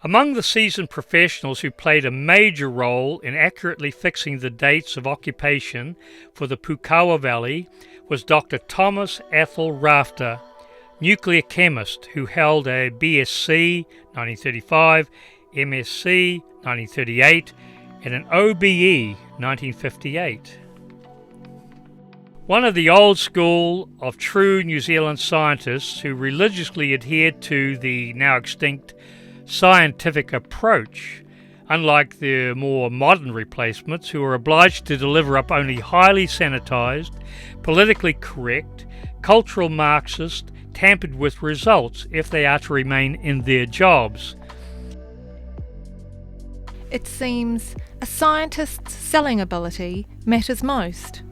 Among the seasoned professionals who played a major role in accurately fixing the dates of occupation for the Poukawa Valley was Dr. Thomas Athol Rafter, nuclear chemist who held a BSc 1935, MSc 1938, and an OBE 1958. One of the old school of true New Zealand scientists who religiously adhered to the now extinct scientific approach, unlike the more modern replacements who are obliged to deliver up only highly sanitized, politically correct, cultural Marxist, tampered with results if they are to remain in their jobs. It seems a scientist's selling ability matters most.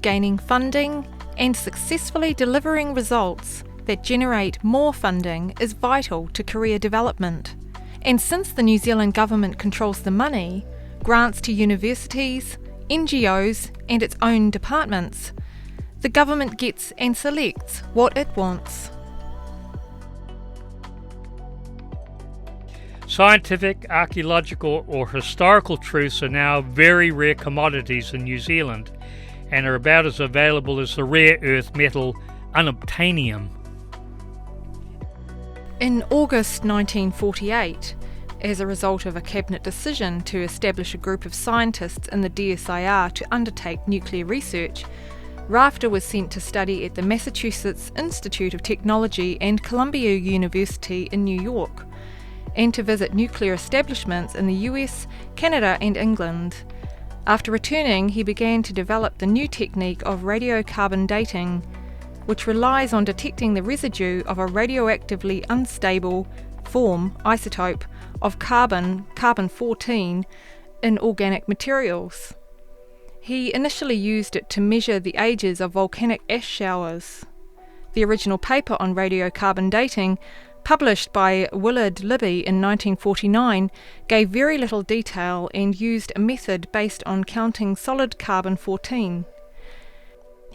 Gaining funding and successfully delivering results that generate more funding is vital to career development. And since the New Zealand government controls the money, grants to universities, NGOs and its own departments, the government gets and selects what it wants. Scientific, archaeological or historical truths are now very rare commodities in New Zealand and are about as available as the rare earth metal unobtainium. In August 1948, as a result of a cabinet decision to establish a group of scientists in the DSIR to undertake nuclear research, Rafter was sent to study at the Massachusetts Institute of Technology and Columbia University in New York, and to visit nuclear establishments in the US, Canada and England. After returning, he began to develop the new technique of radiocarbon dating, which relies on detecting the residue of a radioactively unstable form isotope of carbon-14, in organic materials. He initially used it to measure the ages of volcanic ash showers. The original paper on radiocarbon dating, published by Willard Libby in 1949, gave very little detail and used a method based on counting solid carbon-14.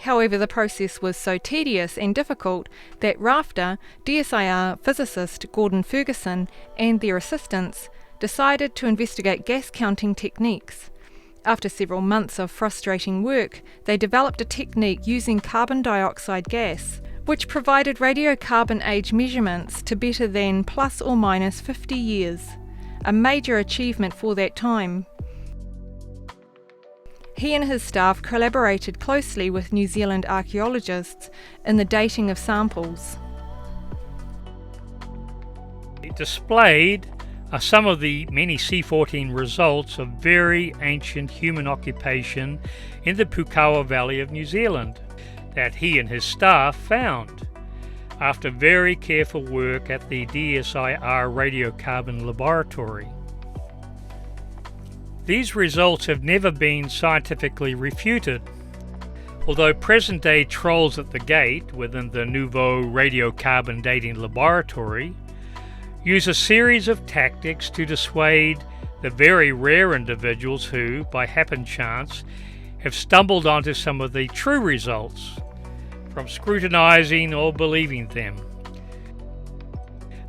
However, the process was so tedious and difficult that Rafter, DSIR physicist Gordon Ferguson and their assistants decided to investigate gas counting techniques. After several months of frustrating work, they developed a technique using carbon dioxide gas, which provided radiocarbon age measurements to better than plus or minus 50 years, a major achievement for that time. He and his staff collaborated closely with New Zealand archaeologists in the dating of samples. Displayed are some of the many C14 results of very ancient human occupation in the Poukawa Valley of New Zealand that he and his staff found after very careful work at the DSIR Radiocarbon Laboratory. These results have never been scientifically refuted, although present-day trolls at the gate within the Nouveau Radiocarbon Dating Laboratory use a series of tactics to dissuade the very rare individuals who, by happen chance, have stumbled onto some of the true results from scrutinizing or believing them.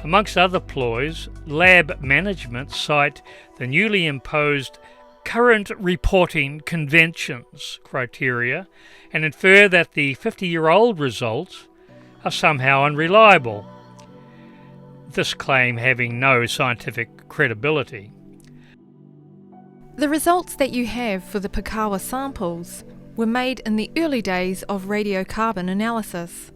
Amongst other ploys, lab management cite the newly imposed current reporting conventions criteria and infer that the 50-year-old results are somehow unreliable, this claim having no scientific credibility. The results that you have for the Poukawa samples were made in the early days of radiocarbon analysis.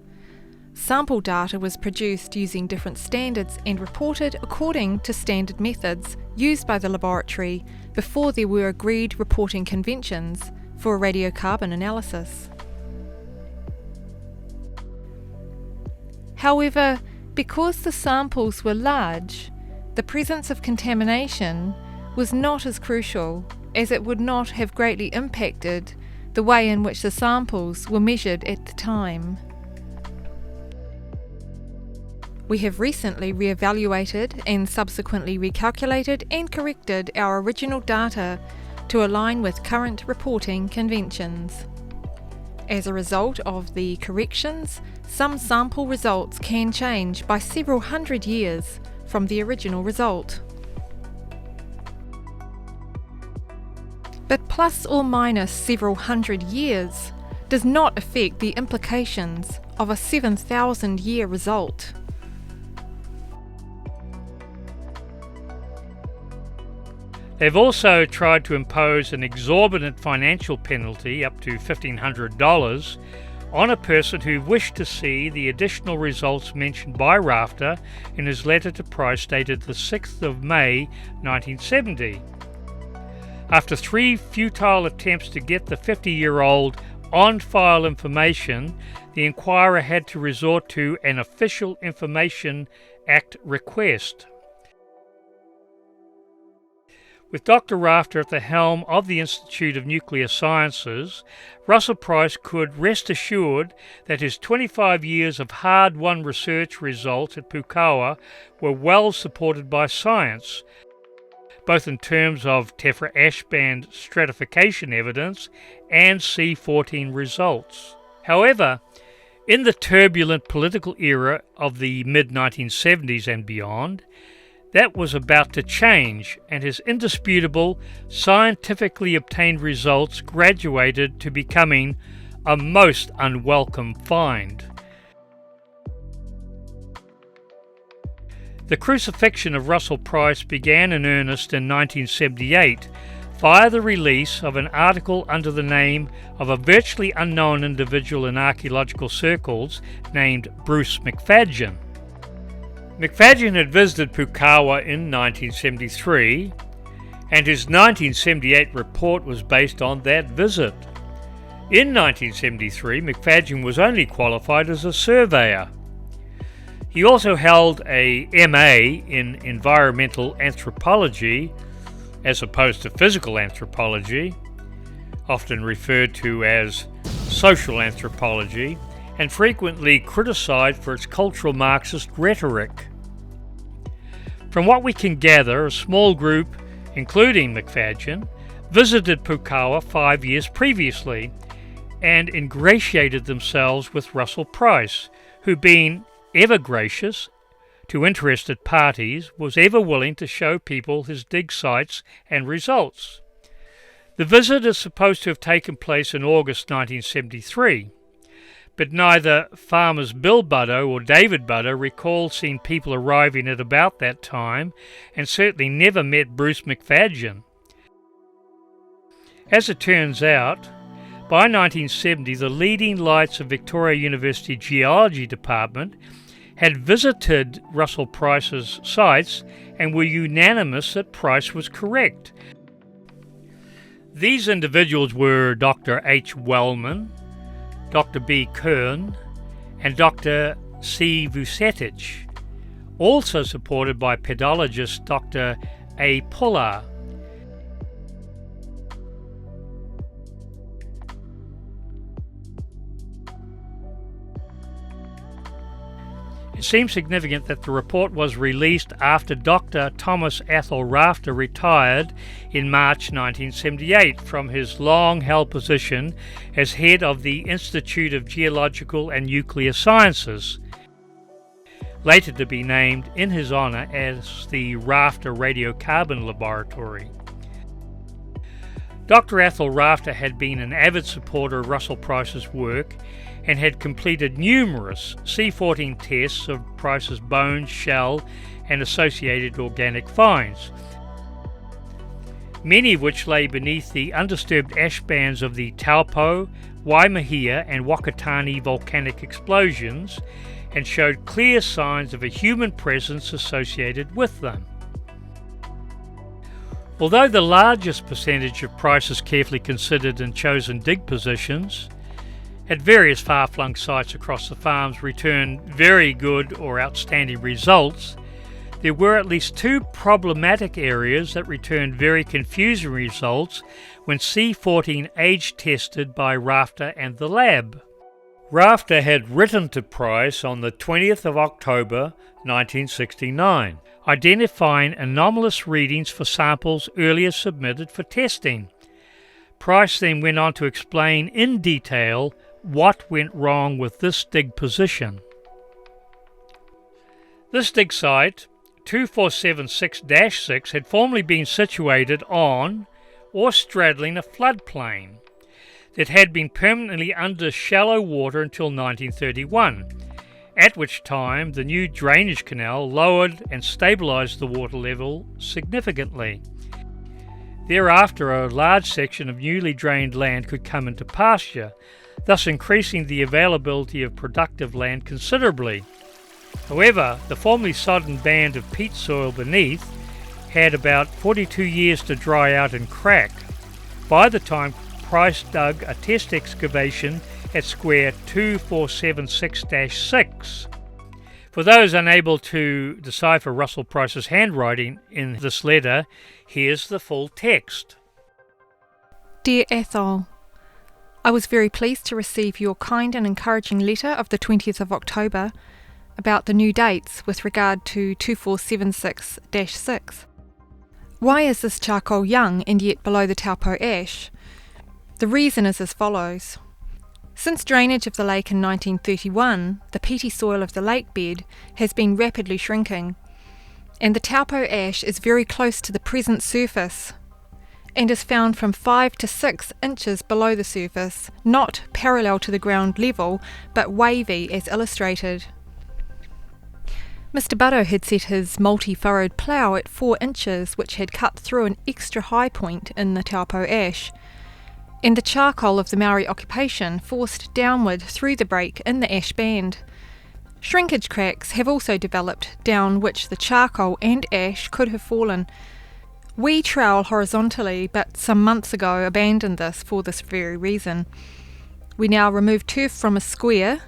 Sample data was produced using different standards and reported according to standard methods used by the laboratory before there were agreed reporting conventions for radiocarbon analysis. However, because the samples were large, the presence of contamination was not as crucial, as it would not have greatly impacted the way in which the samples were measured at the time. We have recently re-evaluated and subsequently recalculated and corrected our original data to align with current reporting conventions. As a result of the corrections, some sample results can change by several hundred years from the original result. plus or minus several hundred years does not affect the implications of a 7,000-year result. They've also tried to impose an exorbitant financial penalty up to $1,500 on a person who wished to see the additional results mentioned by Rafter in his letter to Price dated the 6th of May 1970. After 3 futile attempts to get the 50-year-old on-file information, the inquirer had to resort to an Official Information Act request. With Dr. Rafter at the helm of the Institute of Nuclear Sciences, Russell Price could rest assured that his 25 years of hard-won research results at Poukawa were well supported by science, both in terms of tephra ash band stratification evidence and C14 results. However, in the turbulent political era of the mid-1970s and beyond, that was about to change, and his indisputable, scientifically obtained results graduated to becoming a most unwelcome find. The crucifixion of Russell Price began in earnest in 1978 via the release of an article under the name of a virtually unknown individual in archaeological circles named Bruce McFadyen. McFadyen had visited Poukawa in 1973, and his 1978 report was based on that visit. In 1973, McFadyen was only qualified as a surveyor. He also held a MA in environmental anthropology, as opposed to physical anthropology, often referred to as social anthropology, and frequently criticized for its cultural Marxist rhetoric. From what we can gather, a small group, including McFadyen, visited Poukawa 5 years previously and ingratiated themselves with Russell Price, who, being ever gracious to interested parties, was ever willing to show people his dig sites and results. The visit is supposed to have taken place in August 1973. But neither farmers Bill Buddo or David Buddo recall seeing people arriving at about that time, and certainly never met Bruce McFadyen. As it turns out, by 1970 the leading lights of Victoria University Geology Department had visited Russell Price's sites and were unanimous that Price was correct. These individuals were Dr. H. Wellman, Dr. B. Kern, and Dr. C. Vucetic, also supported by pedologist Dr. A. Puller. It seems significant that the report was released after Dr. Thomas Athol Rafter retired in March 1978 from his long-held position as head of the Institute of Geological and Nuclear Sciences, later to be named in his honor as the Rafter Radiocarbon Laboratory. Dr. Athol Rafter had been an avid supporter of Russell Price's work and had completed numerous C14 tests of Price's bones, shell, and associated organic finds, many of which lay beneath the undisturbed ash bands of the Taupo, Waimahia, and Wakatani volcanic explosions, and showed clear signs of a human presence associated with them. Although the largest percentage of Price's carefully considered and chosen dig positions at various far-flung sites across the farms returned very good or outstanding results, there were at least 2 problematic areas that returned very confusing results when C14 age-tested by Rafter and the lab. Rafter had written to Price on the 20th of October 1969, identifying anomalous readings for samples earlier submitted for testing. Price then went on to explain in detail what went wrong with this dig position. This dig site, 2476-6, had formerly been situated on or straddling a floodplain that had been permanently under shallow water until 1931, at which time the new drainage canal lowered and stabilised the water level significantly. Thereafter, a large section of newly drained land could come into pasture, thus increasing the availability of productive land considerably. However, the formerly sodden band of peat soil beneath had about 42 years to dry out and crack by the time Price dug a test excavation at square 2476-6. For those unable to decipher Russell Price's handwriting in this letter, here's the full text. Dear Ethel, I was very pleased to receive your kind and encouraging letter of the 20th of October about the new dates with regard to 2476-6. Why is this charcoal young and yet below the Taupo ash? The reason is as follows. Since drainage of the lake in 1931, the peaty soil of the lake bed has been rapidly shrinking, and the Taupo ash is very close to the present surface and is found from 5 to 6 inches below the surface, not parallel to the ground level, but wavy as illustrated. Mr. Butto had set his multi-furrowed plough at 4 inches, which had cut through an extra high point in the Taupo ash, and the charcoal of the Maori occupation forced downward through the break in the ash band. Shrinkage cracks have also developed down which the charcoal and ash could have fallen. We trowel horizontally, but some months ago abandoned this for this very reason. We now remove turf from a square,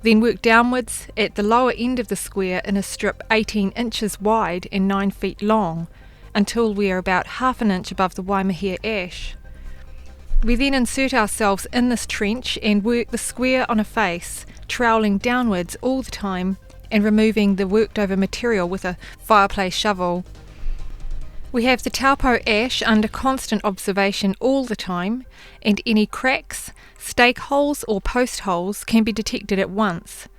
then work downwards at the lower end of the square in a strip 18 inches wide and 9 feet long, until we are about half an inch above the Waimahia ash. We then insert ourselves in this trench and work the square on a face, troweling downwards all the time and removing the worked over material with a fireplace shovel. We have the Taupo ash under constant observation all the time, and any cracks, stake holes or post holes can be detected at once.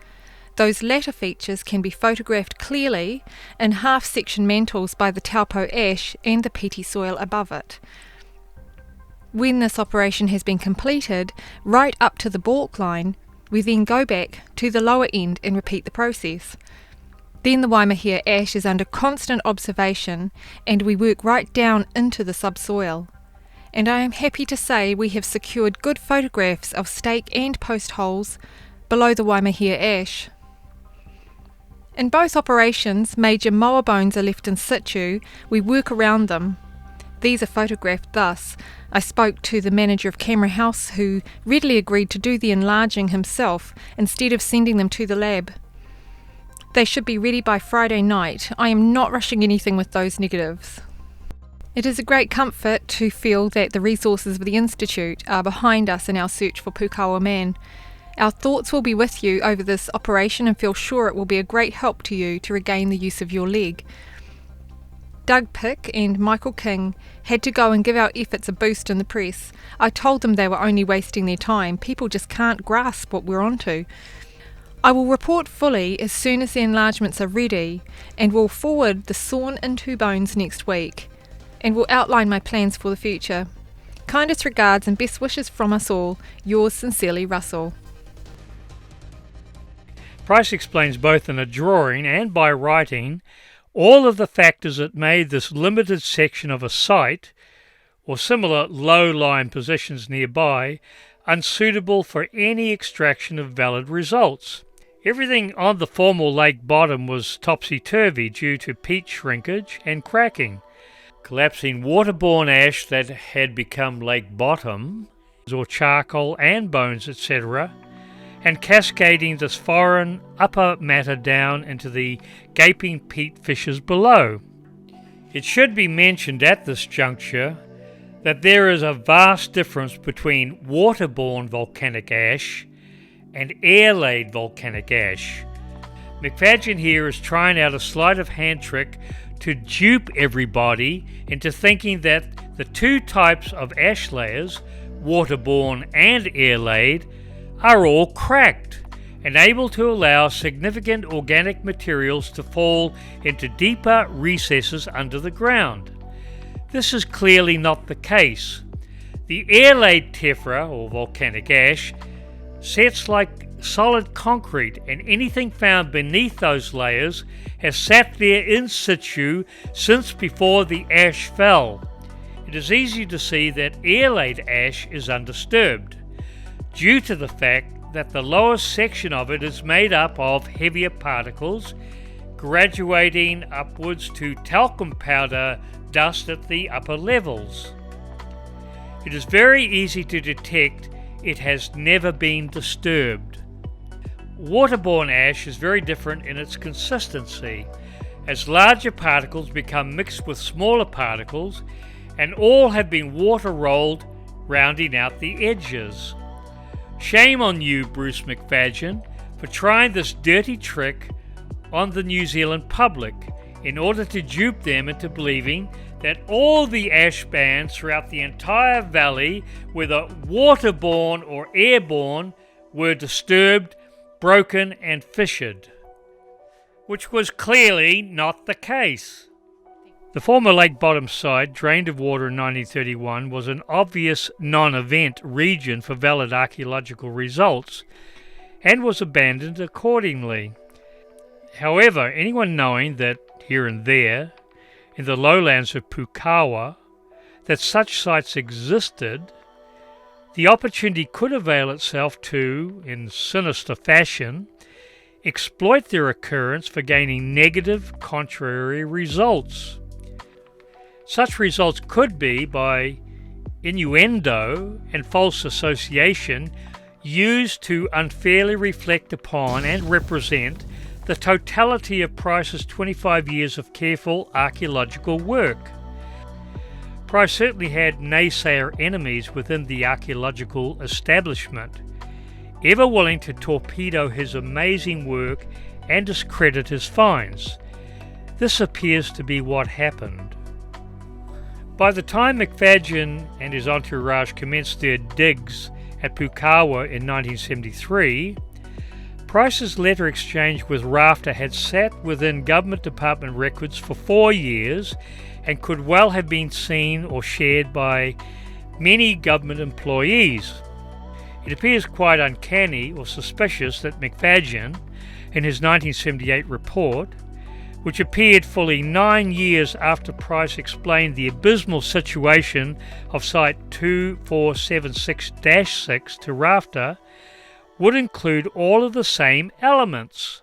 Those latter features can be photographed clearly in half-section mantles by the Taupo ash and the peaty soil above it. When this operation has been completed, right up to the balk line, we then go back to the lower end and repeat the process. Then the Waimahia ash is under constant observation and we work right down into the subsoil. And I am happy to say we have secured good photographs of stake and post holes below the Waimahia ash. In both operations, major moa bones are left in situ. We work around them. These are photographed thus. I spoke to the manager of Camera House, who readily agreed to do the enlarging himself instead of sending them to the lab. They should be ready by Friday night. I am not rushing anything with those negatives. It is a great comfort to feel that the resources of the Institute are behind us in our search for Poukawa man. Our thoughts will be with you over this operation and feel sure it will be a great help to you to regain the use of your leg. Doug Pick and Michael King had to go and give our efforts a boost in the press. I told them they were only wasting their time. People just can't grasp what we're onto. I will report fully as soon as the enlargements are ready and will forward the sawn into bones next week and will outline my plans for the future. Kindest regards and best wishes from us all. Yours sincerely, Russell. Price explains both in a drawing and by writing all of the factors that made this limited section of a site, or similar low-lying positions nearby, unsuitable for any extraction of valid results. Everything on the formal lake bottom was topsy-turvy due to peat shrinkage and cracking. Collapsing waterborne ash that had become lake bottom, or charcoal and bones, etc., and cascading this foreign upper matter down into the gaping peat fissures below. It should be mentioned at this juncture that there is a vast difference between waterborne volcanic ash and air-laid volcanic ash. McFadgen here is trying out a sleight of hand trick to dupe everybody into thinking that the two types of ash layers, waterborne and air-laid, are all cracked and able to allow significant organic materials to fall into deeper recesses under the ground. This is clearly not the case. The air-laid tephra, or volcanic ash, sets like solid concrete, and anything found beneath those layers has sat there in situ since before the ash fell. It is easy to see that air-laid ash is undisturbed, due to the fact that the lowest section of it is made up of heavier particles, graduating upwards to talcum powder dust at the upper levels. It is very easy to detect it has never been disturbed. Waterborne ash is very different in its consistency, as larger particles become mixed with smaller particles, and all have been water rolled, rounding out the edges. Shame on you, Bruce McFadyen, for trying this dirty trick on the New Zealand public in order to dupe them into believing that all the ash bands throughout the entire valley, whether waterborne or airborne, were disturbed, broken and fissured, which was clearly not the case. The former lake bottom site, drained of water in 1931, was an obvious non-event region for valid archaeological results and was abandoned accordingly. However, anyone knowing that here and there, in the lowlands of Poukawa, that such sites existed, the opportunity could avail itself to, in sinister fashion, exploit their occurrence for gaining negative, contrary results. Such results could be, by innuendo and false association, used to unfairly reflect upon and represent the totality of Price's 25 years of careful archaeological work. Price certainly had naysayer enemies within the archaeological establishment, ever willing to torpedo his amazing work and discredit his finds. This appears to be what happened. By the time McFadyen and his entourage commenced their digs at Poukawa in 1973, Price's letter exchange with Rafter had sat within government department records for 4 years and could well have been seen or shared by many government employees. It appears quite uncanny or suspicious that McFadyen, in his 1978 report, which appeared fully 9 years after Price explained the abysmal situation of Site 2476-6 to Rafter, would include all of the same elements.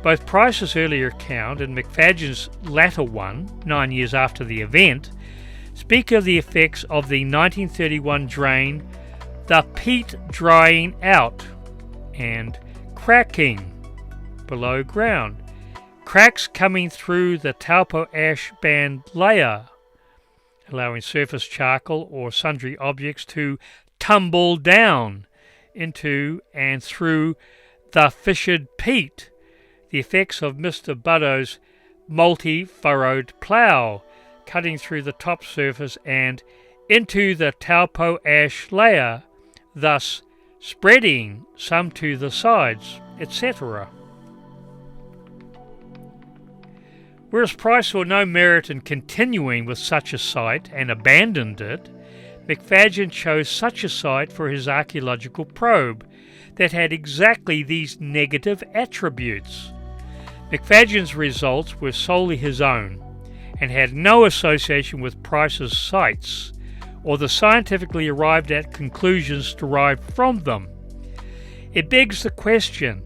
Both Price's earlier account and McFadyen's latter one, 9 years after the event, speak of the effects of the 1931 drain, the peat drying out, and cracking below ground, cracks coming through the taupo ash band layer, allowing surface charcoal or sundry objects to tumble down into and through the fissured peat, the effects of Mr. Buddo's multi-furrowed plough, cutting through the top surface and into the taupo ash layer, thus spreading some to the sides, etc. Whereas Price saw no merit in continuing with such a site and abandoned it, McFadyen chose such a site for his archaeological probe that had exactly these negative attributes. McFadyen's results were solely his own and had no association with Price's sites or the scientifically arrived at conclusions derived from them. It begs the question,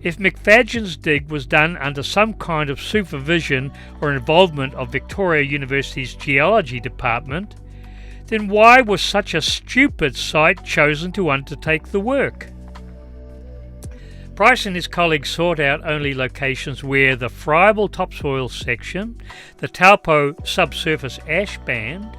if McFadyen's dig was done under some kind of supervision or involvement of Victoria University's Geology Department, then why was such a stupid site chosen to undertake the work? Price and his colleagues sought out only locations where the friable topsoil section, the Taupo subsurface ash band,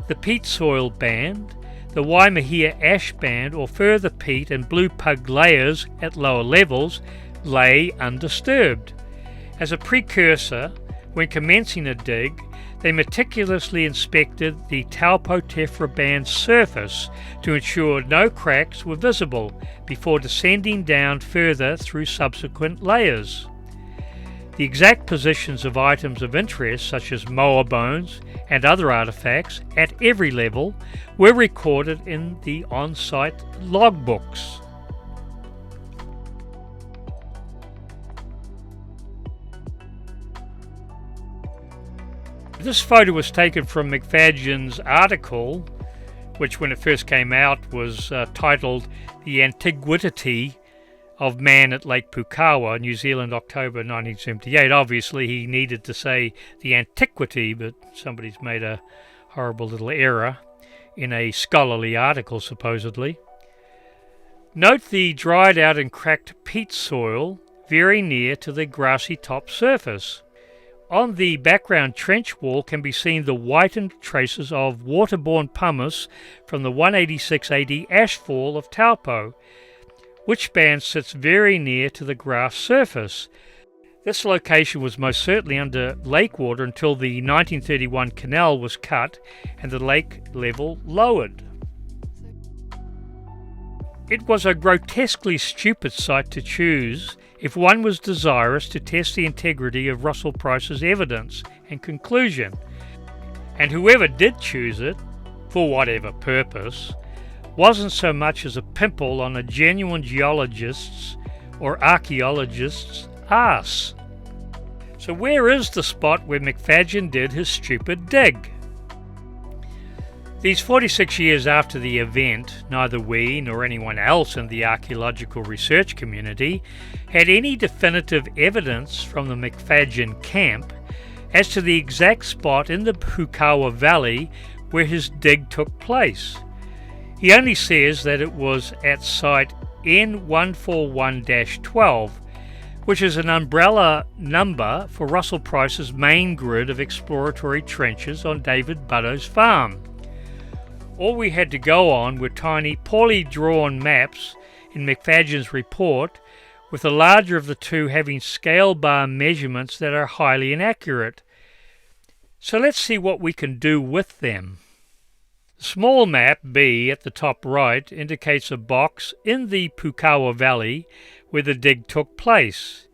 the peat soil band, the Waimahia ash band or further peat and blue pug layers at lower levels lay undisturbed. As a precursor, when commencing a dig, they meticulously inspected the Taupo tephra band's surface to ensure no cracks were visible before descending down further through subsequent layers. The exact positions of items of interest such as moa bones and other artifacts at every level were recorded in the on-site logbooks. This photo was taken from McFadyen's article, which when it first came out was titled The Antiquity of Man at Lake Poukawa, New Zealand, October 1978. Obviously he needed to say the antiquity, but somebody's made a horrible little error in a scholarly article supposedly. Note the dried out and cracked peat soil very near to the grassy top surface. On the background trench wall can be seen the whitened traces of waterborne pumice from the 186 AD ashfall of Taupo, which band sits very near to the grass surface. This location was most certainly under lake water until the 1931 canal was cut and the lake level lowered. It was a grotesquely stupid site to choose if one was desirous to test the integrity of Russell Price's evidence and conclusion, and whoever did choose it, for whatever purpose, wasn't so much as a pimple on a genuine geologist's or archaeologist's arse. So where is the spot where McFadyen did his stupid dig? These 46 years after the event, neither we nor anyone else in the archaeological research community had any definitive evidence from the McFadyen camp as to the exact spot in the Poukawa Valley where his dig took place. He only says that it was at site N141-12, which is an umbrella number for Russell Price's main grid of exploratory trenches on David Buddow's farm. All we had to go on were tiny, poorly drawn maps in McFadyen's report, with the larger of the two having scale bar measurements that are highly inaccurate. So let's see what we can do with them. The small map B at the top right indicates a box in the Poukawa Valley where the dig took place,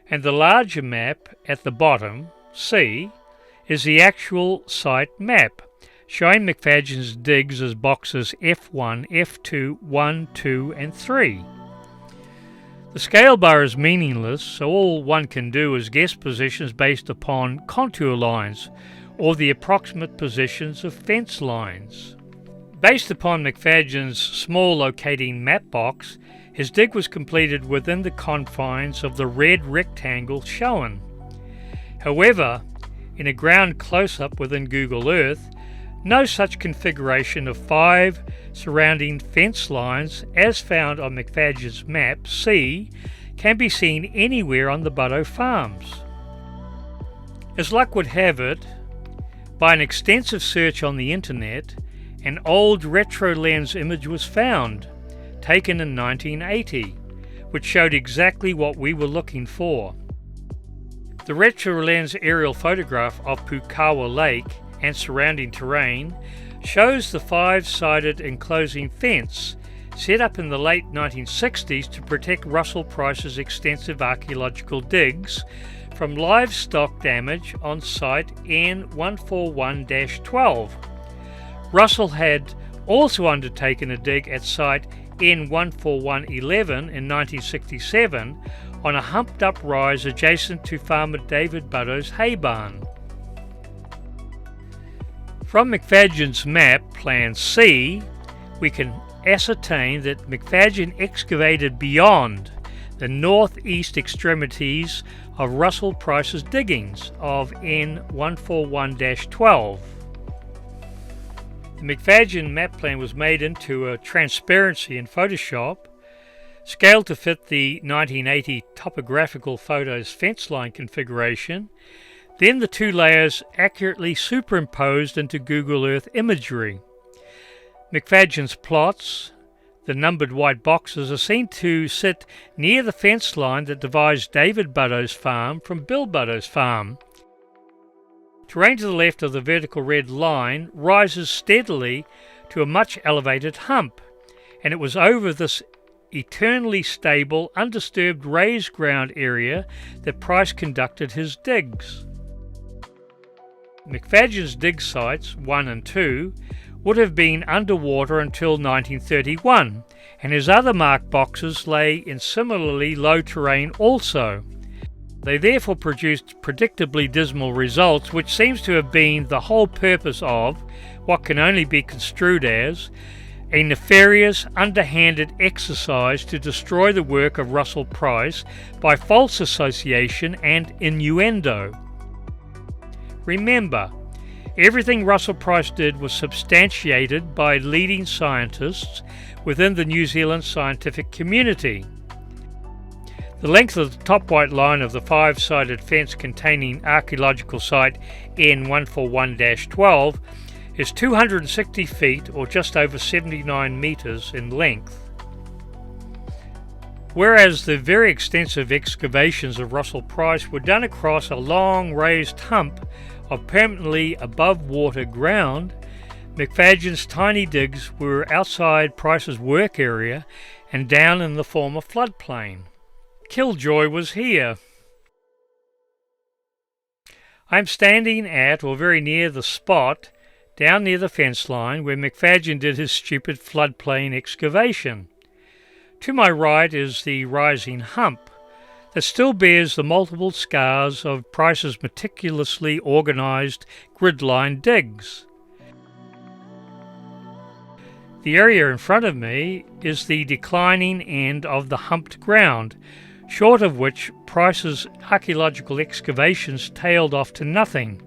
and the larger map at the bottom, C, is the actual site map, showing McFadyen's digs as boxes F1, F2, 1, 2 and 3. The scale bar is meaningless, so all one can do is guess positions based upon contour lines or the approximate positions of fence lines. Based upon McFadyen's small locating map box, his dig was completed within the confines of the red rectangle shown. However, in a ground close-up within Google Earth, no such configuration of 5 surrounding fence lines as found on McFadyen's map C can be seen anywhere on the Buddow farms. As luck would have it, by an extensive search on the internet, an old retro lens image was found, taken in 1980, which showed exactly what we were looking for. The retro lens aerial photograph of Poukawa Lake and surrounding terrain shows the 5-sided enclosing fence set up in the late 1960s to protect Russell Price's extensive archaeological digs from livestock damage on site N141-12. Russell had also undertaken a dig at site N14111 in 1967 on a humped-up rise adjacent to farmer David Buddow's hay barn. From McFadyen's map, Plan C, we can ascertain that McFadyen excavated beyond the northeast extremities of Russell Price's diggings of N141-12. The McFadyen map plan was made into a transparency in Photoshop, scaled to fit the 1980 topographical photos fence line configuration, then the two layers accurately superimposed into Google Earth imagery. McFadyen's plots, the numbered white boxes, are seen to sit near the fence line that divides David Buddow's farm from Bill Buddow's farm. Terrain to the left of the vertical red line rises steadily to a much elevated hump, and it was over this eternally stable, undisturbed raised ground area that Price conducted his digs. McFadyen's dig sites 1 and 2 would have been underwater until 1931, and his other marked boxes lay in similarly low terrain also. They therefore produced predictably dismal results, which seems to have been the whole purpose of what can only be construed as a nefarious, underhanded exercise to destroy the work of Russell Price by false association and innuendo. Remember, everything Russell Price did was substantiated by leading scientists within the New Zealand scientific community. The length of the top white line of the five-sided fence containing archaeological site N141-12 is 260 feet or just over 79 metres in length. Whereas the very extensive excavations of Russell Price were done across a long raised hump of permanently above water ground, McFadyen's tiny digs were outside Price's work area and down in the former floodplain. Killjoy was here. I'm standing at or very near the spot down near the fence line where McFadyen did his stupid floodplain excavation. To my right is the rising hump that still bears the multiple scars of Price's meticulously organised grid-line digs. The area in front of me is the declining end of the humped ground, short of which Price's archaeological excavations tailed off to nothing.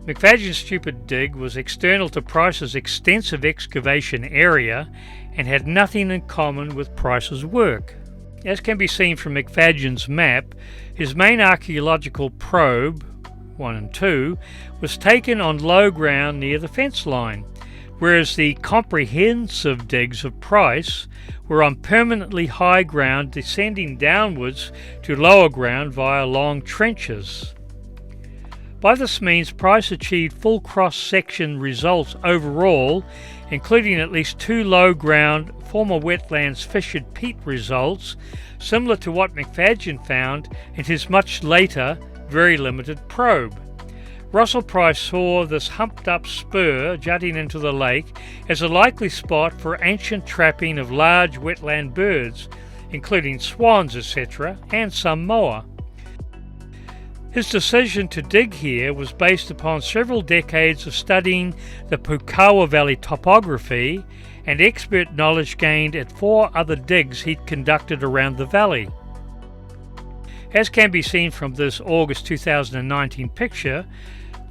McFadyen's stupid dig was external to Price's extensive excavation area and had nothing in common with Price's work. As can be seen from McFadyen's map, his main archaeological probe, 1 and 2, was taken on low ground near the fence line, whereas the comprehensive digs of Price were on permanently high ground descending downwards to lower ground via long trenches. By this means, Price achieved full cross-section results overall, including at least 2 low-ground former wetlands fissured peat results, similar to what McFadyen found in his much later, very limited probe. Russell Price saw this humped-up spur jutting into the lake as a likely spot for ancient trapping of large wetland birds, including swans, etc., and some moa. His decision to dig here was based upon several decades of studying the Poukawa Valley topography and expert knowledge gained at 4 other digs he'd conducted around the valley. As can be seen from this August 2019 picture,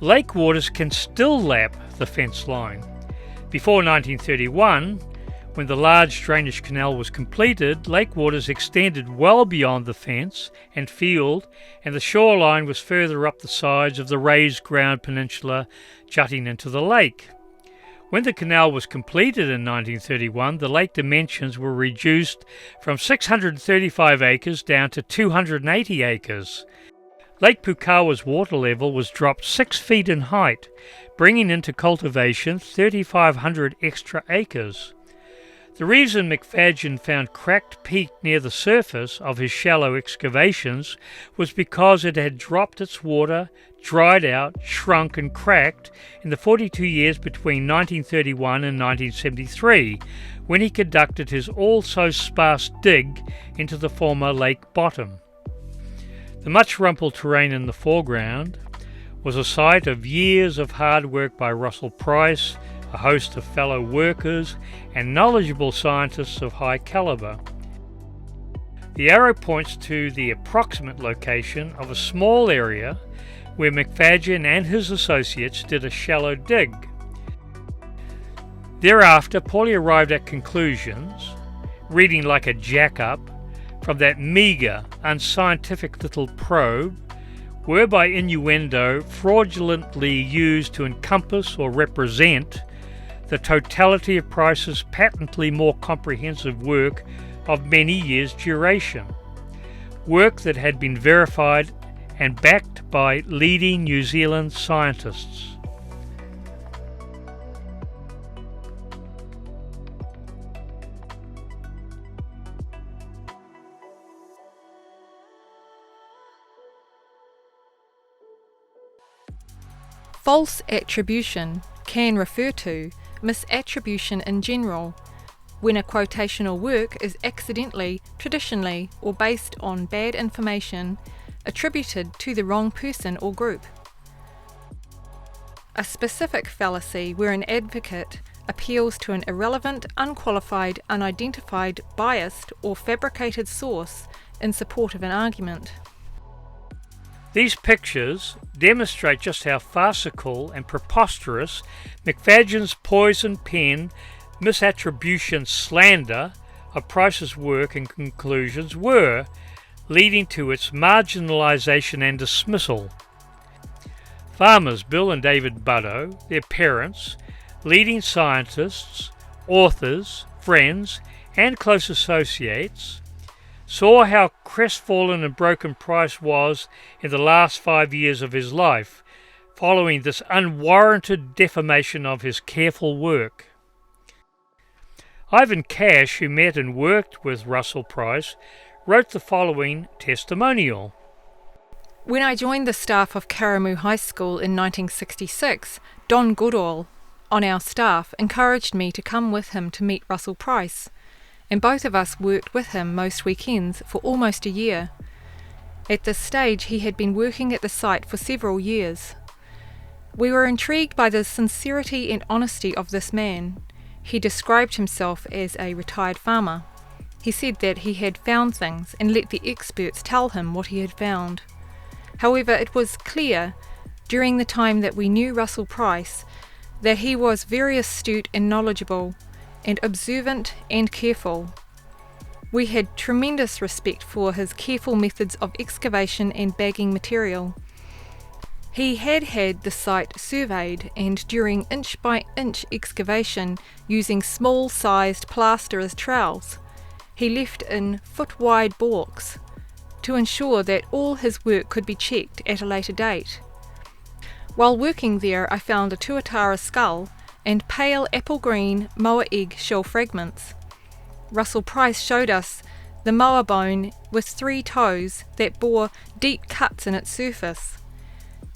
lake waters can still lap the fence line. Before 1931, when the large drainage canal was completed, lake waters extended well beyond the fence and field, and the shoreline was further up the sides of the raised ground peninsula jutting into the lake. When the canal was completed in 1931, the lake dimensions were reduced from 635 acres down to 280 acres. Lake Poukawa's water level was dropped 6 feet in height, bringing into cultivation 3,500 extra acres. The reason McFadyen found cracked peat near the surface of his shallow excavations was because it had dropped its water, dried out, shrunk and cracked in the 42 years between 1931 and 1973, when he conducted his all-so-sparse dig into the former lake bottom. The much rumpled terrain in the foreground was a site of years of hard work by Russell Price, a host of fellow workers and knowledgeable scientists of high caliber. The arrow points to the approximate location of a small area where McFadyen and his associates did a shallow dig. Thereafter, Paulie arrived at conclusions, reading like a jack-up, from that meagre, unscientific little probe, were by innuendo fraudulently used to encompass or represent the totality of Price's patently more comprehensive work of many years' duration, work that had been verified and backed by leading New Zealand scientists. False attribution can refer to misattribution in general, when a quotational work is accidentally, traditionally, or based on bad information attributed to the wrong person or group. A specific fallacy where an advocate appeals to an irrelevant, unqualified, unidentified, biased, or fabricated source in support of an argument. These pictures demonstrate just how farcical and preposterous McFadyen's poison pen misattribution slander of Price's work and conclusions were, leading to its marginalisation and dismissal. Farmers Bill and David Buddo, their parents, leading scientists, authors, friends, and close associates, saw how crestfallen and broken Price was in the last 5 years of his life, following this unwarranted defamation of his careful work. Ivan Cash, who met and worked with Russell Price, wrote the following testimonial. When I joined the staff of Karamu High School in 1966, Don Goodall, on our staff, encouraged me to come with him to meet Russell Price, and both of us worked with him most weekends for almost a year. At this stage, he had been working at the site for several years. We were intrigued by the sincerity and honesty of this man. He described himself as a retired farmer. He said that he had found things and let the experts tell him what he had found. However, it was clear, during the time that we knew Russell Price, that he was very astute and knowledgeable, and observant and careful. We had tremendous respect for his careful methods of excavation and bagging material. He had had the site surveyed, and during inch-by-inch excavation using small-sized plaster as trowels, he left in foot-wide balks to ensure that all his work could be checked at a later date. While working there, I found a tuatara skull and pale apple-green moa egg shell fragments. Russell Price showed us the moa bone with 3 toes that bore deep cuts in its surface.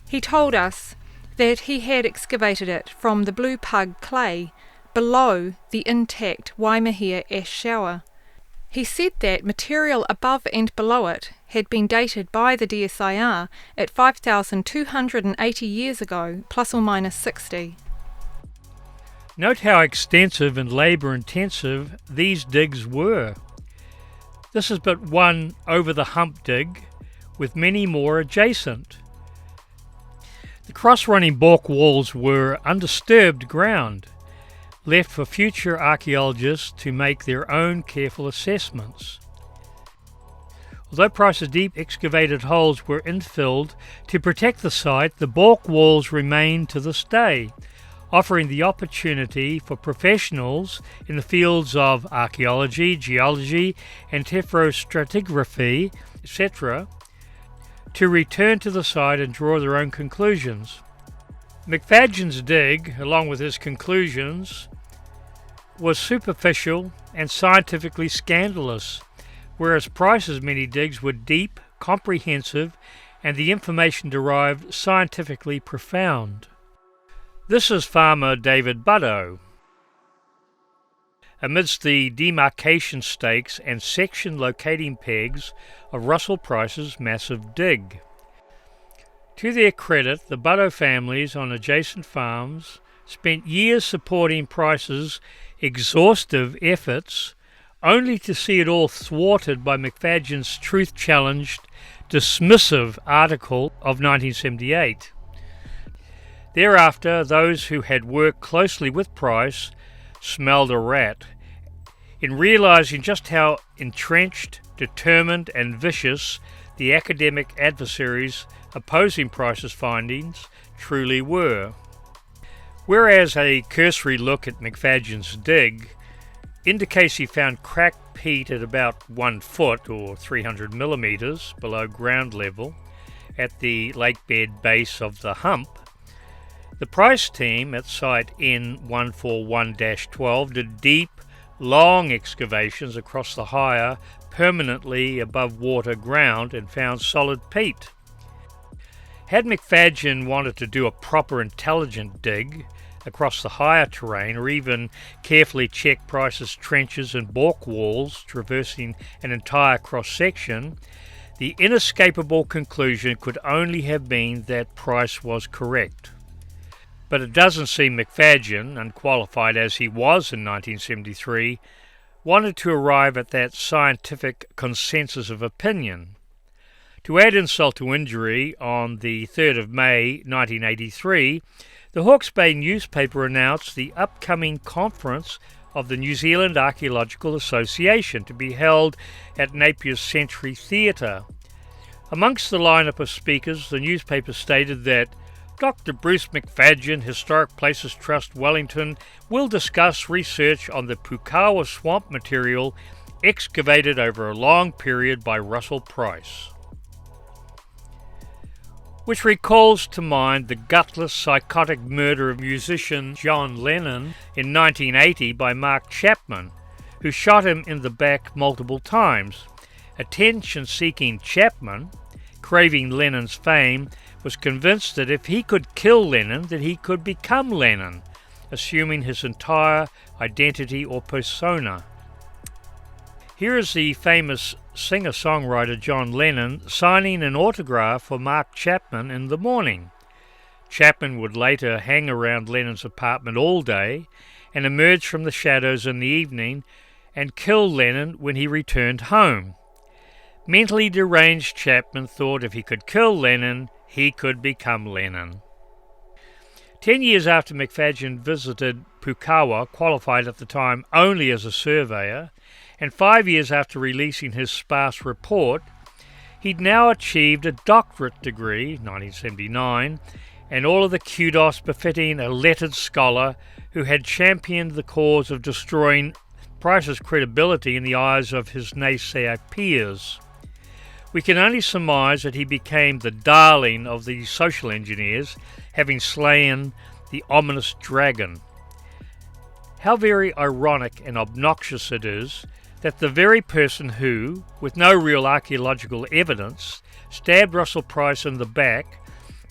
He told us that he had excavated it from the blue pug clay below the intact Waimahia ash shower. He said that material above and below it had been dated by the DSIR at 5,280 years ago, plus or minus 60. Note how extensive and labour-intensive these digs were. This is but one over-the-hump dig, with many more adjacent. The cross-running balk walls were undisturbed ground, left for future archaeologists to make their own careful assessments. Although Price's deep excavated holes were infilled to protect the site, the balk walls remain to this day, offering the opportunity for professionals in the fields of archaeology, geology and tephrostratigraphy, etc., to return to the site and draw their own conclusions. McFadyen's dig, along with his conclusions, was superficial and scientifically scandalous, whereas Price's many digs were deep, comprehensive, and the information derived scientifically profound. This is farmer David Buddow. Amidst the demarcation stakes and section locating pegs of Russell Price's massive dig. To their credit, the Buddow families on adjacent farms spent years supporting Price's exhaustive efforts, only to see it all thwarted by McFadyen's truth-challenged, dismissive article of 1978. Thereafter, those who had worked closely with Price smelled a rat in realizing just how entrenched, determined, and vicious the academic adversaries opposing Price's findings truly were. Whereas a cursory look at McFadyen's dig indicates he found cracked peat at about 1 foot or 300 millimeters below ground level at the lakebed base of the hump, the Price team at site N141-12 did deep, long excavations across the higher, permanently above water ground and found solid peat. Had McFadyen wanted to do a proper intelligent dig across the higher terrain, or even carefully check Price's trenches and balk walls traversing an entire cross-section, the inescapable conclusion could only have been that Price was correct. But it doesn't seem McFadyen, unqualified as he was in 1973, wanted to arrive at that scientific consensus of opinion. To add insult to injury, on the 3rd of May 1983, the Hawke's Bay newspaper announced the upcoming conference of the New Zealand Archaeological Association to be held at Napier's Century Theatre. Amongst the lineup of speakers, the newspaper stated that Dr. Bruce McFadyen, Historic Places Trust, Wellington, will discuss research on the Poukawa swamp material excavated over a long period by Russell Price. Which recalls to mind the gutless, psychotic murder of musician John Lennon in 1980 by Mark Chapman, who shot him in the back multiple times. Attention-seeking Chapman, craving Lennon's fame, was convinced that if he could kill Lennon, that he could become Lennon, assuming his entire identity or persona. Here is the famous singer-songwriter John Lennon signing an autograph for Mark Chapman in the morning. Chapman would later hang around Lennon's apartment all day and emerge from the shadows in the evening and kill Lennon when he returned home. Mentally deranged Chapman thought if he could kill Lennon, he could become Lennon. 10 years after McFadyen visited Poukawa, qualified at the time only as a surveyor, and 5 years after releasing his sparse report, he'd now achieved a doctorate degree, 1979, and all of the kudos befitting a lettered scholar who had championed the cause of destroying Price's credibility in the eyes of his naysayer peers. We can only surmise that he became the darling of the social engineers, having slain the ominous dragon. How very ironic and obnoxious it is that the very person who, with no real archaeological evidence, stabbed Russell Price in the back,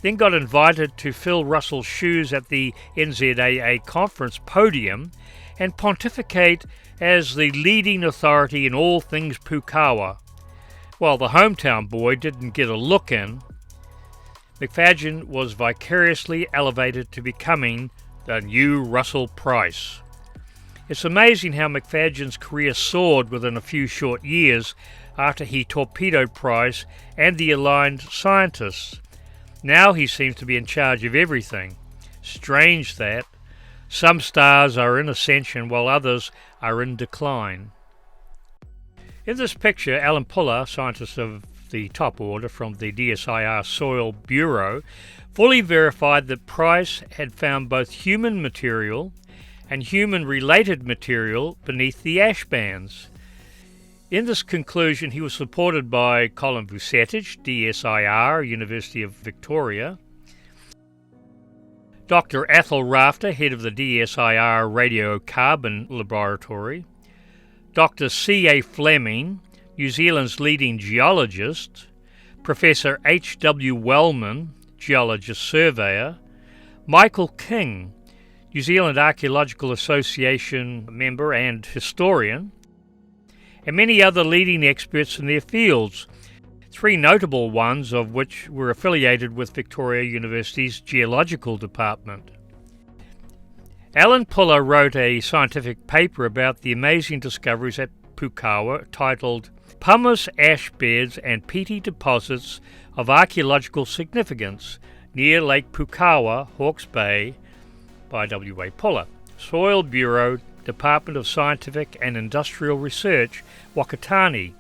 then got invited to fill Russell's shoes at the NZAA conference podium and pontificate as the leading authority in all things Poukawa. While the hometown boy didn't get a look in, McFadyen was vicariously elevated to becoming the new Russell Price. It's amazing how McFadyen's career soared within a few short years after he torpedoed Price and the aligned scientists. Now he seems to be in charge of everything. Strange that some stars are in ascension while others are in decline. In this picture, Alan Puller, scientist of the top order from the DSIR Soil Bureau, fully verified that Price had found both human material and human-related material beneath the ash bands. In this conclusion, he was supported by Colin Vucetich, DSIR, University of Victoria, Dr. Athol Rafter, head of the DSIR Radiocarbon Laboratory, Dr. C.A. Fleming, New Zealand's leading geologist, Professor H.W. Wellman, geologist surveyor, Michael King, New Zealand Archaeological Association member and historian, and many other leading experts in their fields, three notable ones of which were affiliated with Victoria University's Geological Department. Alan Puller wrote a scientific paper about the amazing discoveries at Poukawa titled Pumice Ash Beds and Peaty Deposits of Archaeological Significance near Lake Poukawa, Hawke's Bay, by W.A. Puller, Soil Bureau, Department of Scientific and Industrial Research, Whakatane.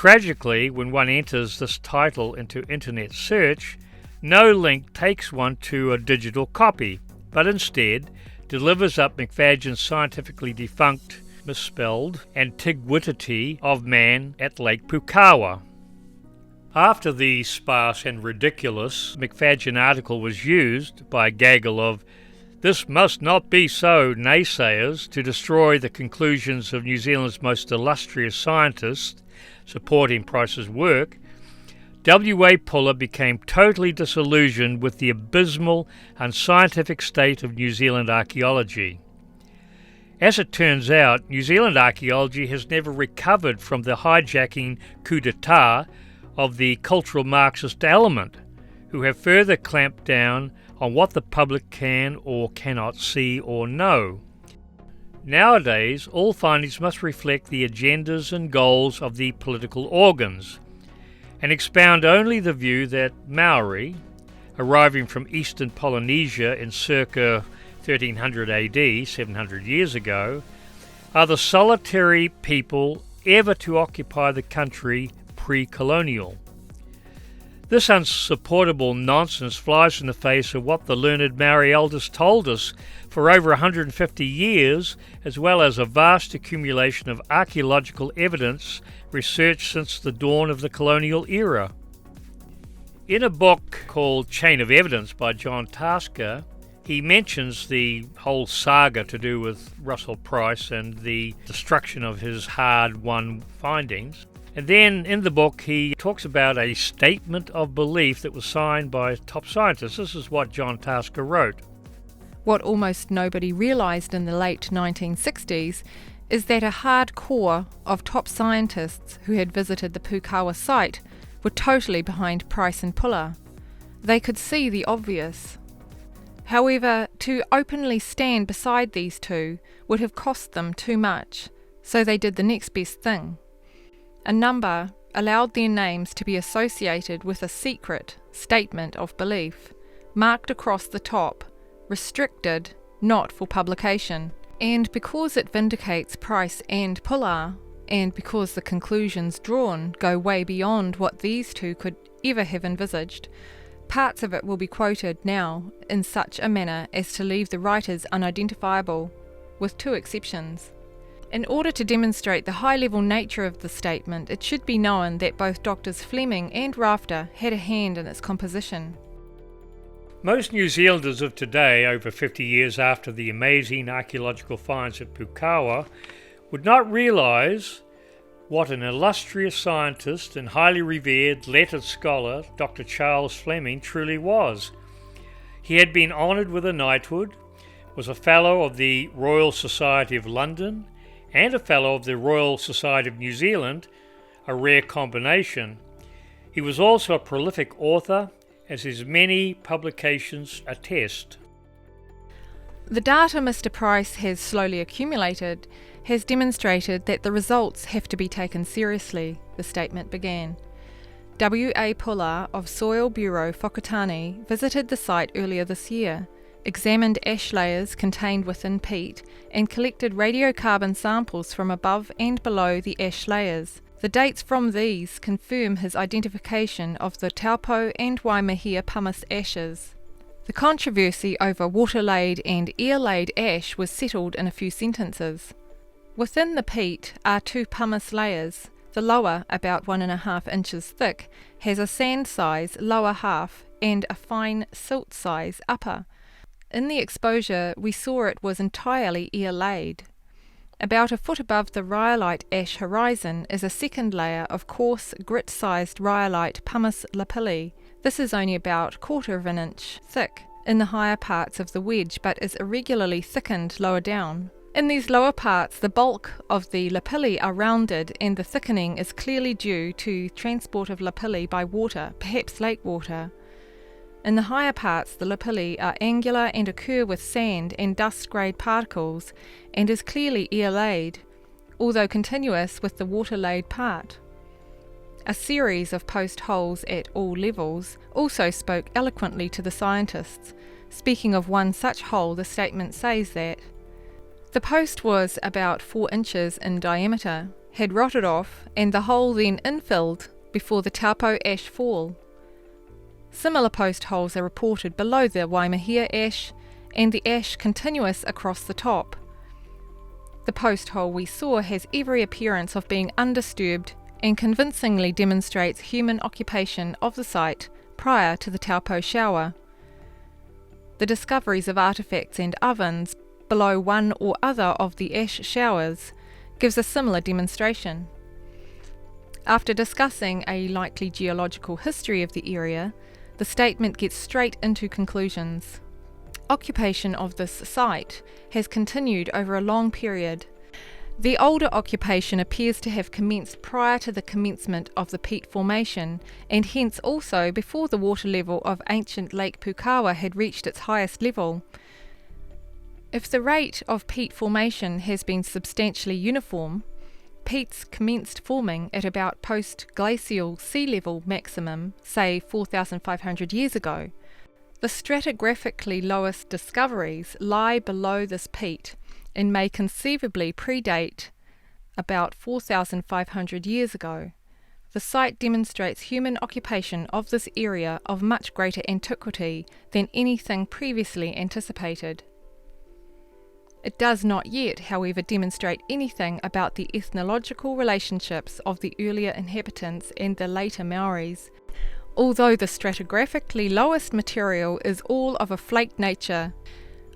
Tragically, when one enters this title into internet search, no link takes one to a digital copy, but instead delivers up McFadyen's scientifically defunct, misspelled, Antiquity of Man at Lake Poukawa. After the sparse and ridiculous McFadyen article was used by a gaggle of "this must not be so" naysayers to destroy the conclusions of New Zealand's most illustrious scientists supporting Price's work, W.A. Puller became totally disillusioned with the abysmal, unscientific state of New Zealand archaeology. As it turns out, New Zealand archaeology has never recovered from the hijacking coup d'etat of the cultural Marxist element, who have further clamped down on what the public can or cannot see or know. Nowadays, all findings must reflect the agendas and goals of the political organs, and expound only the view that Maori, arriving from eastern Polynesia in circa 1300 AD, 700 years ago, are the solitary people ever to occupy the country pre-colonial. This unsupportable nonsense flies in the face of what the learned Maori elders told us for over 150 years, as well as a vast accumulation of archaeological evidence researched since the dawn of the colonial era. In a book called Chain of Evidence by John Tasker, he mentions the whole saga to do with Russell Price and the destruction of his hard-won findings. And then in the book he talks about a statement of belief that was signed by top scientists. This is what John Tasker wrote. What almost nobody realised in the late 1960s is that a hard core of top scientists who had visited the Poukawa site were totally behind Price and Puller. They could see the obvious. However, to openly stand beside these two would have cost them too much, so they did the next best thing. A number allowed their names to be associated with a secret statement of belief, marked across the top, restricted, not for publication. And because it vindicates Price and Puller, and because the conclusions drawn go way beyond what these two could ever have envisaged, parts of it will be quoted now in such a manner as to leave the writers unidentifiable, with two exceptions. In order to demonstrate the high-level nature of the statement, it should be known that both Drs. Fleming and Rafter had a hand in its composition. Most New Zealanders of today, over 50 years after the amazing archaeological finds at Poukawa, would not realise what an illustrious scientist and highly revered lettered scholar Dr. Charles Fleming truly was. He had been honoured with a knighthood, was a Fellow of the Royal Society of London, and a Fellow of the Royal Society of New Zealand, a rare combination. He was also a prolific author, as his many publications attest. The data Mr. Price has slowly accumulated has demonstrated that the results have to be taken seriously, the statement began. W.A. Puller of Soil Bureau Whakatane visited the site earlier this year, examined ash layers contained within peat, and collected radiocarbon samples from above and below the ash layers. The dates from these confirm his identification of the Taupo and Waimahia pumice ashes. The controversy over water-laid and air-laid ash was settled in a few sentences. Within the peat are two pumice layers. The lower, about 1.5 inches thick, has a sand size lower half and a fine silt size upper. In the exposure we saw it was entirely air-laid. About a foot above the rhyolite ash horizon is a second layer of coarse, grit-sized rhyolite pumice lapilli. This is only about 1/4 of an inch thick in the higher parts of the wedge, but is irregularly thickened lower down. In these lower parts, the bulk of the lapilli are rounded, and the thickening is clearly due to transport of lapilli by water, perhaps lake water. In the higher parts, the lapilli are angular and occur with sand and dust-grade particles, and is clearly air-laid, although continuous with the water-laid part. A series of post holes at all levels also spoke eloquently to the scientists. Speaking of one such hole, the statement says that the post was about 4 inches in diameter, had rotted off, and the hole then infilled before the Taupo ash fall. Similar post holes are reported below the Waimahia ash, and the ash continuous across the top. The post hole we saw has every appearance of being undisturbed and convincingly demonstrates human occupation of the site prior to the Taupo shower. The discoveries of artefacts and ovens below one or other of the ash showers gives a similar demonstration. After discussing a likely geological history of the area, the statement gets straight into conclusions. Occupation of this site has continued over a long period. The older occupation appears to have commenced prior to the commencement of the peat formation, and hence also before the water level of ancient Lake Poukawa had reached its highest level. If the rate of peat formation has been substantially uniform, peats commenced forming at about post-glacial sea level maximum, say 4,500 years ago. The stratigraphically lowest discoveries lie below this peat and may conceivably predate about 4,500 years ago. The site demonstrates human occupation of this area of much greater antiquity than anything previously anticipated. It does not yet, however, demonstrate anything about the ethnological relationships of the earlier inhabitants and the later Maoris, although the stratigraphically lowest material is all of a flake nature.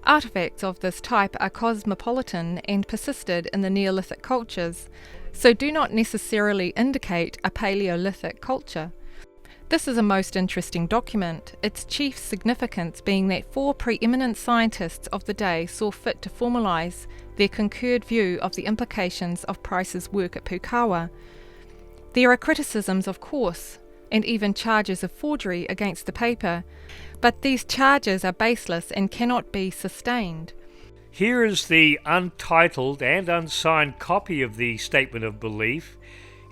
Artifacts of this type are cosmopolitan and persisted in the Neolithic cultures, so do not necessarily indicate a Paleolithic culture. This is a most interesting document, its chief significance being that 4 preeminent scientists of the day saw fit to formalise their concurred view of the implications of Price's work at Poukawa. There are criticisms, of course, and even charges of forgery against the paper, but these charges are baseless and cannot be sustained. Here is the untitled and unsigned copy of the Statement of Belief.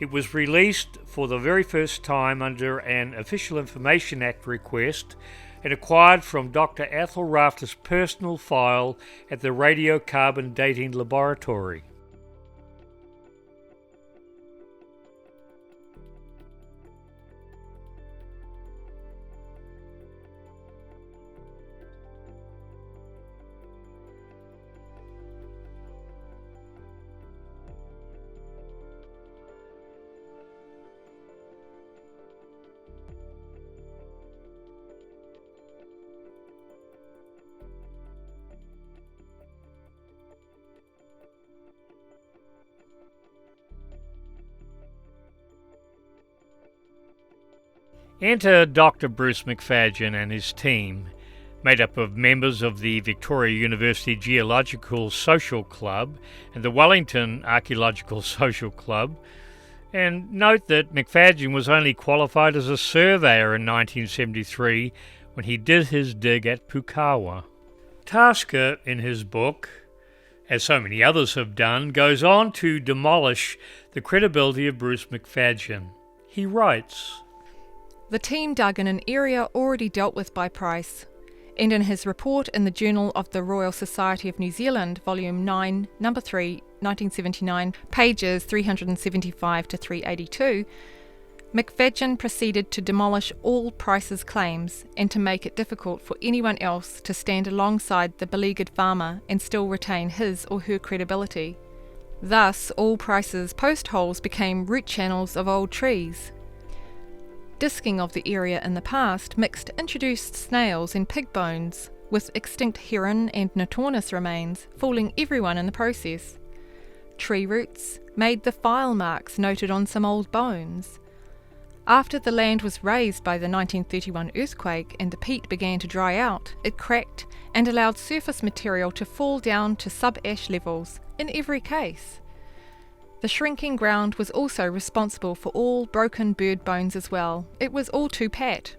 It was released for the very first time under an Official Information Act request and acquired from Dr. Ethel Rafter's personal file at the Radiocarbon Dating Laboratory. Enter Dr. Bruce McFadyen and his team, made up of members of the Victoria University Geological Social Club and the Wellington Archaeological Social Club. And note that McFadyen was only qualified as a surveyor in 1973 when he did his dig at Poukawa. Tasker, in his book, as so many others have done, goes on to demolish the credibility of Bruce McFadyen. He writes, The team dug in an area already dealt with by Price, and in his report in the Journal of the Royal Society of New Zealand, Volume 9, Number 3, 1979, pages 375 to 382, McFadyen proceeded to demolish all Price's claims and to make it difficult for anyone else to stand alongside the beleaguered farmer and still retain his or her credibility. Thus, all Price's post holes became root channels of old trees. Disking of the area in the past mixed introduced snails and pig bones with extinct heron and Notornis remains, fooling everyone in the process. Tree roots made the file marks noted on some old bones. After the land was razed by the 1931 earthquake and the peat began to dry out, it cracked and allowed surface material to fall down to sub-ash levels in every case. The shrinking ground was also responsible for all broken bird bones as well. It was all too pat.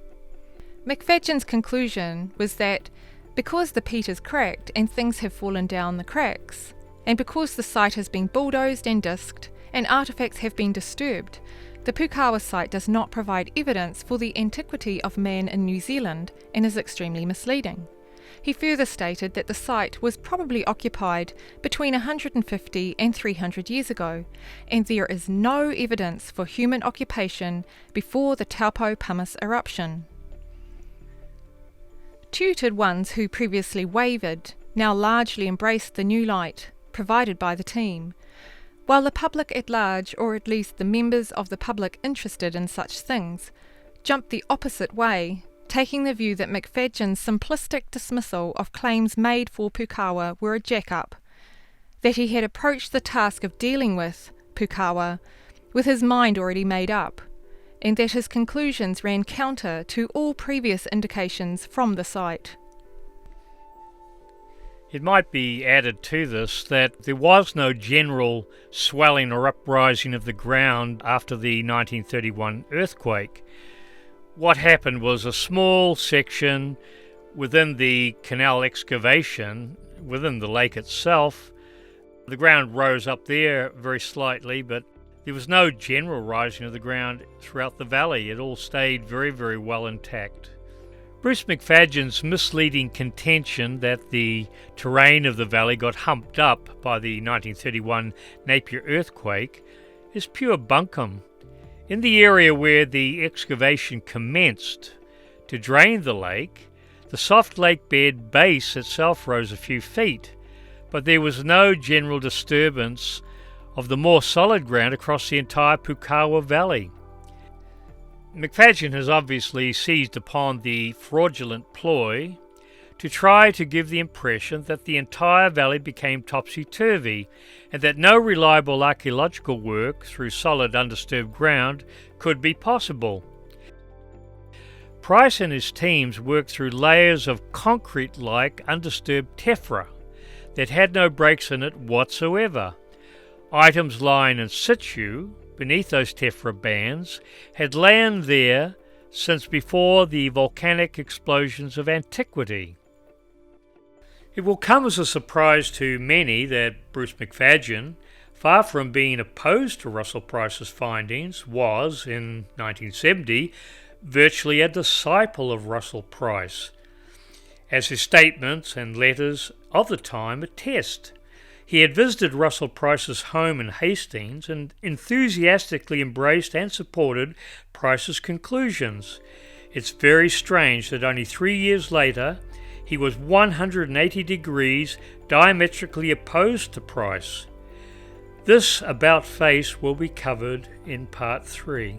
McFadyen's conclusion was that because the peat is cracked and things have fallen down the cracks, and because the site has been bulldozed and disked, and artefacts have been disturbed, the Poukawa site does not provide evidence for the antiquity of man in New Zealand and is extremely misleading. He further stated that the site was probably occupied between 150 and 300 years ago, and there is no evidence for human occupation before the Taupo pumice eruption. Tutored ones who previously wavered now largely embraced the new light provided by the team, while the public at large, or at least the members of the public interested in such things, jumped the opposite way, taking the view that McFadyen's simplistic dismissal of claims made for Poukawa were a jack-up, that he had approached the task of dealing with Poukawa with his mind already made up, and that his conclusions ran counter to all previous indications from the site. It might be added to this that there was no general swelling or uprising of the ground after the 1931 earthquake. What happened was a small section within the canal excavation, within the lake itself. The ground rose up there very slightly, but there was no general rising of the ground throughout the valley. It all stayed very, very well intact. Bruce McFadyen's misleading contention that the terrain of the valley got humped up by the 1931 Napier earthquake is pure bunkum. In the area where the excavation commenced to drain the lake, the soft lake bed base itself rose a few feet, but there was no general disturbance of the more solid ground across the entire Poukawa Valley. McFadyen has obviously seized upon the fraudulent ploy to try to give the impression that the entire valley became topsy-turvy and that no reliable archaeological work through solid undisturbed ground could be possible. Price and his teams worked through layers of concrete-like undisturbed tephra that had no breaks in it whatsoever. Items lying in situ beneath those tephra bands had lain there since before the volcanic explosions of antiquity. It will come as a surprise to many that Bruce McFadyen, far from being opposed to Russell Price's findings, was, in 1970, virtually a disciple of Russell Price, as his statements and letters of the time attest. He had visited Russell Price's home in Hastings and enthusiastically embraced and supported Price's conclusions. It's very strange that only 3 years later he was 180 degrees diametrically opposed to Price. This about-face will be covered in Part 3.